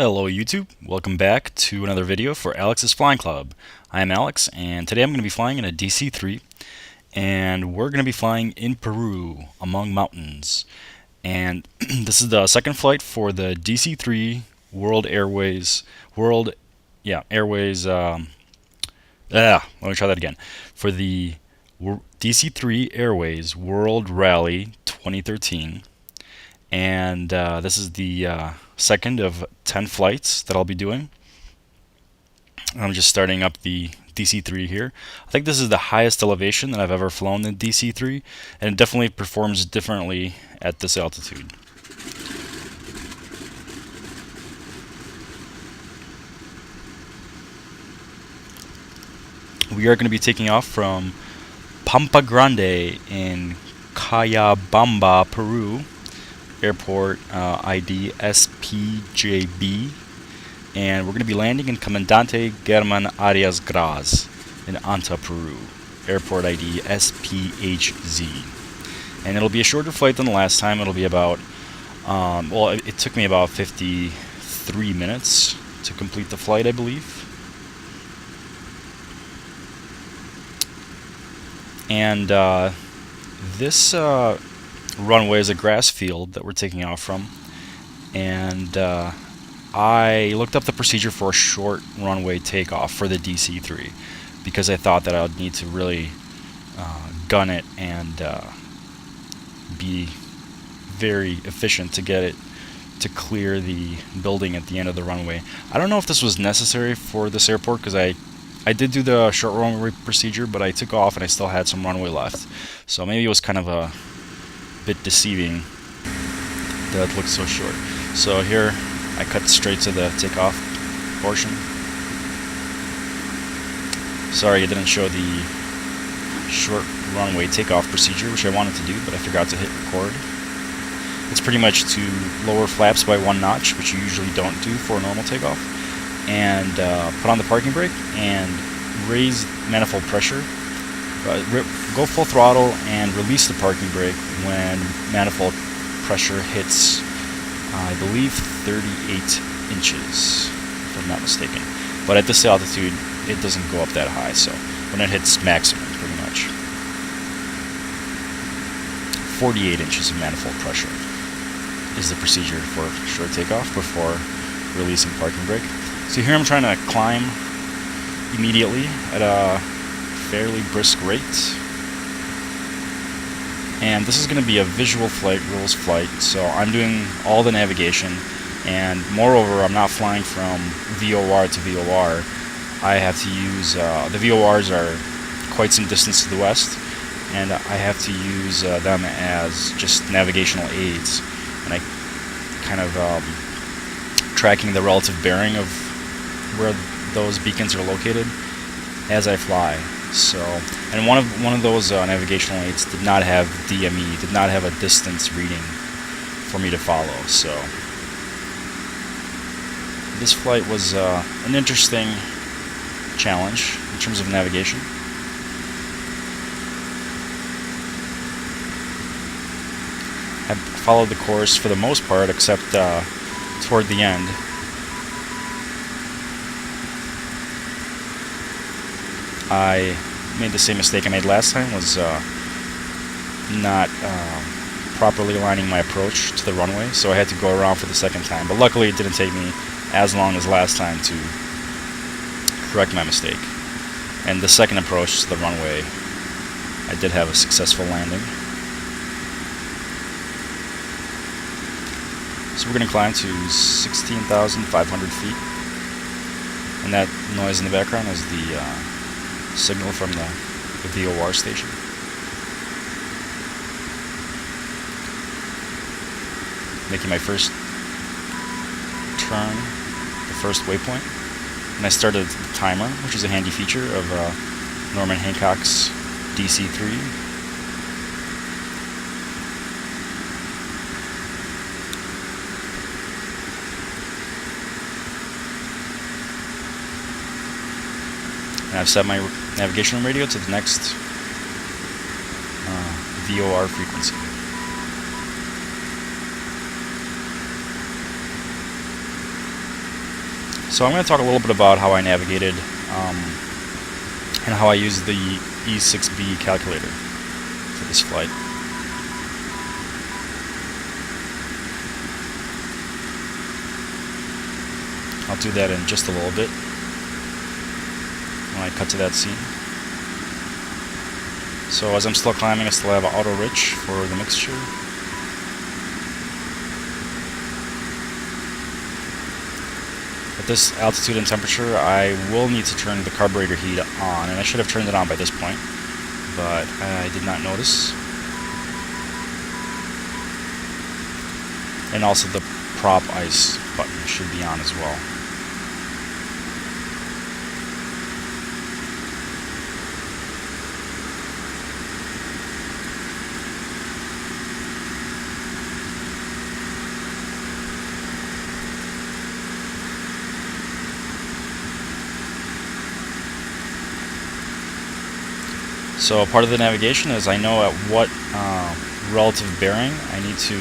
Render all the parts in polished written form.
Hello YouTube, welcome back to another video for Alex's Flying Club. I am Alex and today I'm going to be flying in a DC-3 and we're going to be flying in Peru among mountains. And this is the second flight for the DC-3 World Airways, let me try that again. For the DC-3 Airways World Rally 2013. And this is the second of 10 flights that I'll be doing. I'm just starting up the DC-3 here. I think this is the highest elevation that I've ever flown the DC-3, and it definitely performs differently at this altitude. We are going to be taking off from Pampa Grande in Cayabamba, Peru. Airport ID SPJB, and we're going to be landing in Comandante German Arias Graz in Anta, Peru. Airport ID SPHZ, and it'll be a shorter flight than the last time. It'll be about it took me about 53 minutes to complete the flight, I believe. And this runway is a grass field that we're taking off from, and I looked up the procedure for a short runway takeoff for the DC-3 because I thought that I would need to really gun it and be very efficient to get it to clear the building at the end of the runway. I don't know if this was necessary for this airport because I did do the short runway procedure, but I took off and I still had some runway left, so maybe it was kind of a bit deceiving that it looks so short. So here I cut straight to the takeoff portion. Sorry I didn't show the short runway takeoff procedure, which I wanted to do, but I forgot to hit record. It's pretty much to lower flaps by 1 notch, which you usually don't do for a normal takeoff, and put on the parking brake and raise manifold pressure. Go full throttle and release the parking brake when manifold pressure hits, I believe, 38 inches, if I'm not mistaken. But at this altitude, it doesn't go up that high, so when it hits maximum, pretty much. 48 inches of manifold pressure is the procedure for short takeoff before releasing parking brake. So here I'm trying to climb immediately at a fairly brisk rate, and this is going to be a visual flight, rules flight, so I'm doing all the navigation, and moreover I'm not flying from VOR to VOR. I have to use the VORs are quite some distance to the west, and I have to use them as just navigational aids, and I kind of tracking the relative bearing of where those beacons are located as I fly. So, and one of those navigational aids did not have DME, did not have a distance reading for me to follow. So, this flight was an interesting challenge in terms of navigation. I followed the course for the most part, except toward the end. I made the same mistake I made last time, was not properly aligning my approach to the runway, so I had to go around for the second time. But luckily it didn't take me as long as last time to correct my mistake. And the second approach to the runway, I did have a successful landing. So we're going to climb to 16,500 feet. And that noise in the background is the signal from the VOR station. Making my first turn, the first waypoint, and I started the timer, which is a handy feature of Norman Hancock's DC-3. And I've set my navigation radio to the next VOR frequency. So I'm going to talk a little bit about how I navigated and how I used the E6B calculator for this flight. I'll do that in just a little bit when I cut to that scene. So as I'm still climbing, I still have auto rich for the mixture. At this altitude and temperature, I will need to turn the carburetor heat on, and I should have turned it on by this point, but I did not notice. And also the prop ice button should be on as well. So part of the navigation is I know at what relative bearing I need to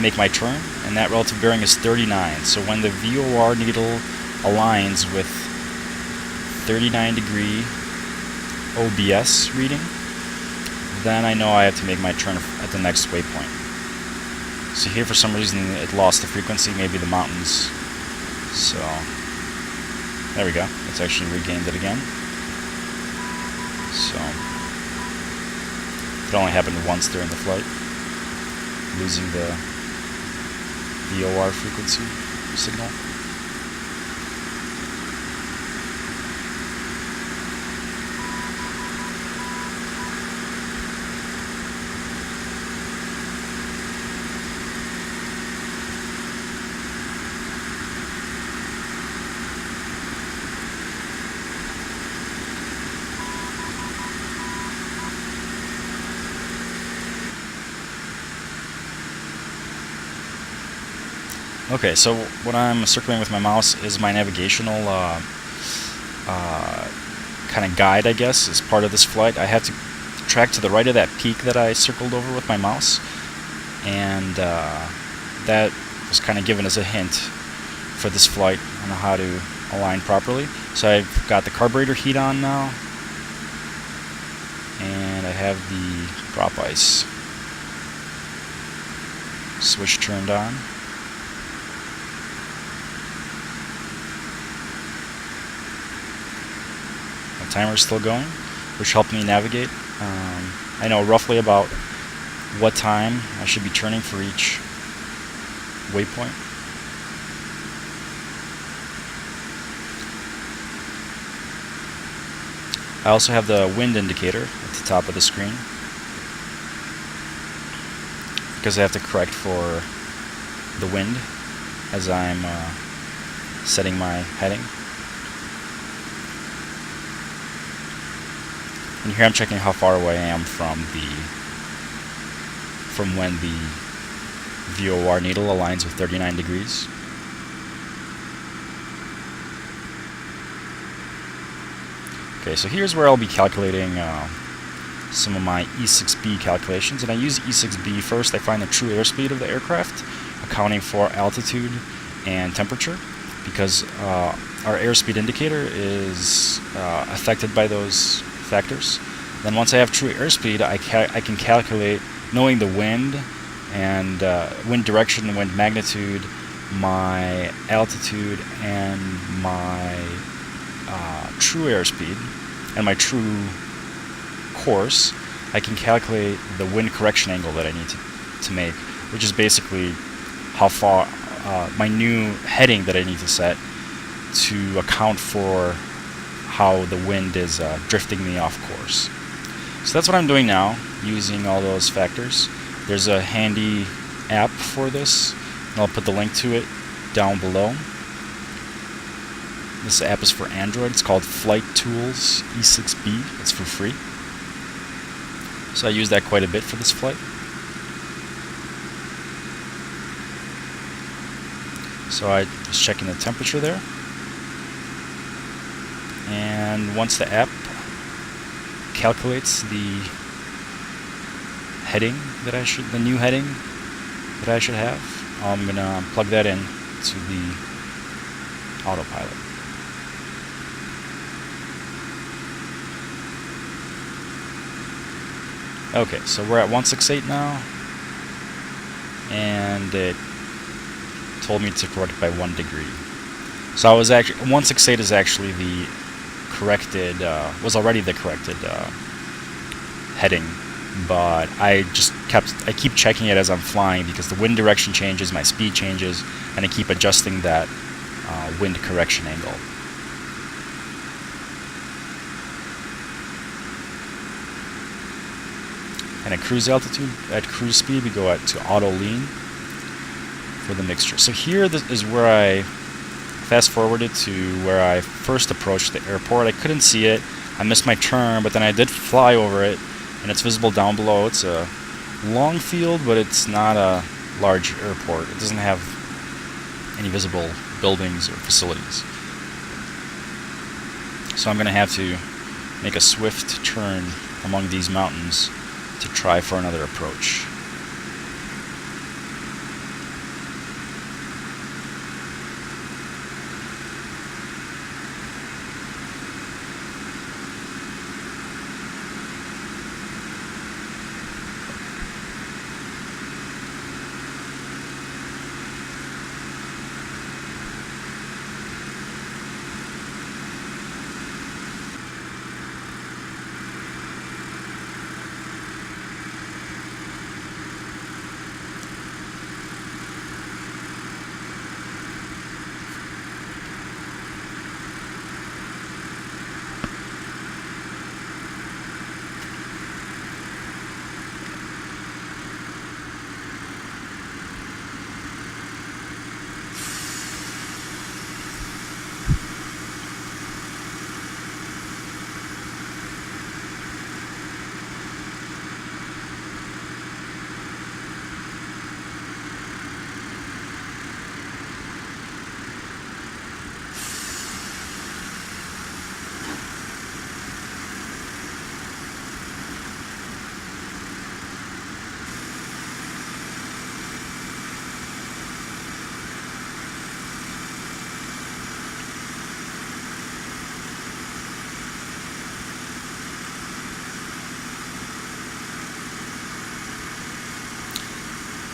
make my turn, and that relative bearing is 39. So when the VOR needle aligns with 39-degree OBS reading, then I know I have to make my turn at the next waypoint. So here for some reason it lost the frequency, maybe the mountains. So there we go, it's actually regained it again. So it only happened once during the flight, losing the VOR frequency signal. Okay, so what I'm circling with my mouse is my navigational kind of guide, I guess, as part of this flight. I have to track to the right of that peak that I circled over with my mouse, and that was kind of given as a hint for this flight on how to align properly. So I've got the carburetor heat on now, and I have the prop ice switch turned on. The timer's still going, which helped me navigate. I know roughly about what time I should be turning for each waypoint. I also have the wind indicator at the top of the screen, because I have to correct for the wind as I'm setting my heading. And here I'm checking how far away I am from when the VOR needle aligns with 39 degrees. Okay, so here's where I'll be calculating some of my E6B calculations, and I use E6B first. I find the true airspeed of the aircraft, accounting for altitude and temperature, because our airspeed indicator is affected by those factors. Then once I have true airspeed, I can calculate, knowing the wind and wind direction and wind magnitude, my altitude and my true airspeed and my true course. I can calculate the wind correction angle that I need to make, which is basically how far my new heading that I need to set to account for how the wind is drifting me off course. So that's what I'm doing now, using all those factors. There's a handy app for this, and I'll put the link to it down below. This app is for Android. It's called Flight Tools E6B. It's for free. So I use that quite a bit for this flight. So I was checking the temperature there. And once the app calculates the heading that the new heading that I should have, I'm gonna plug that in to the autopilot. Okay, so we're at 168 now, and it told me to correct by 1 degree. So I was actually 168 is actually the corrected, was already the corrected heading, but I keep checking it as I'm flying because the wind direction changes, my speed changes, and I keep adjusting that wind correction angle. And at cruise altitude, at cruise speed, we go to auto lean for the mixture. So here is where I fast forwarded to where I first approached the airport. I couldn't see it. I missed my turn, but then I did fly over it, and it's visible down below. It's a long field, but it's not a large airport. It doesn't have any visible buildings or facilities. So I'm going to have to make a swift turn among these mountains to try for another approach.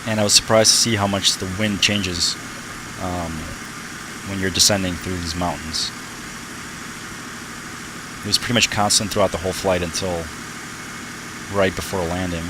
And I was surprised to see how much the wind changes when you're descending through these mountains. It was pretty much constant throughout the whole flight until right before landing.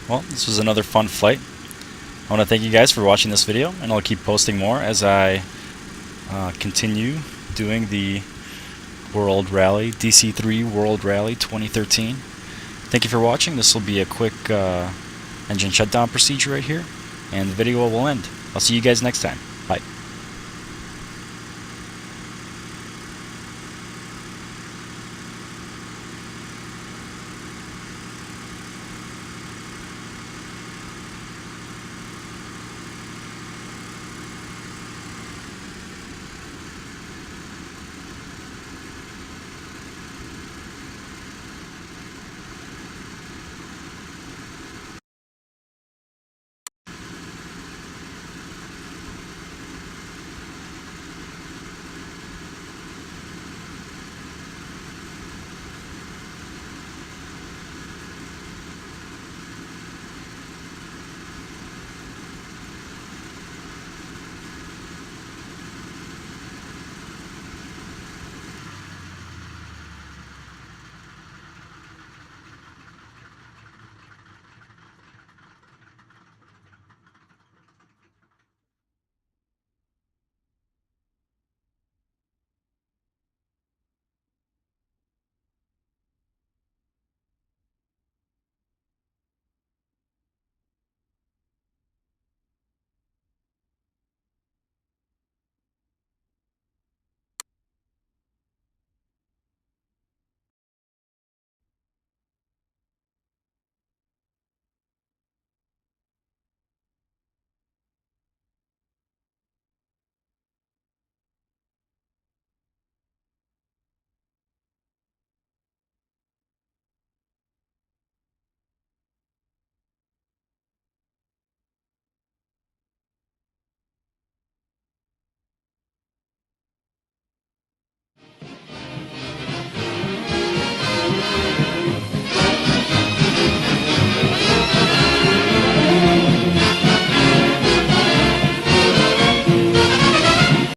well, this was another fun flight. I want to thank you guys for watching this video, and I'll keep posting more as I continue doing the World Rally, DC-3 World Rally 2013. Thank you for watching. This will be a quick engine shutdown procedure right here, and the video will end. I'll see you guys next time.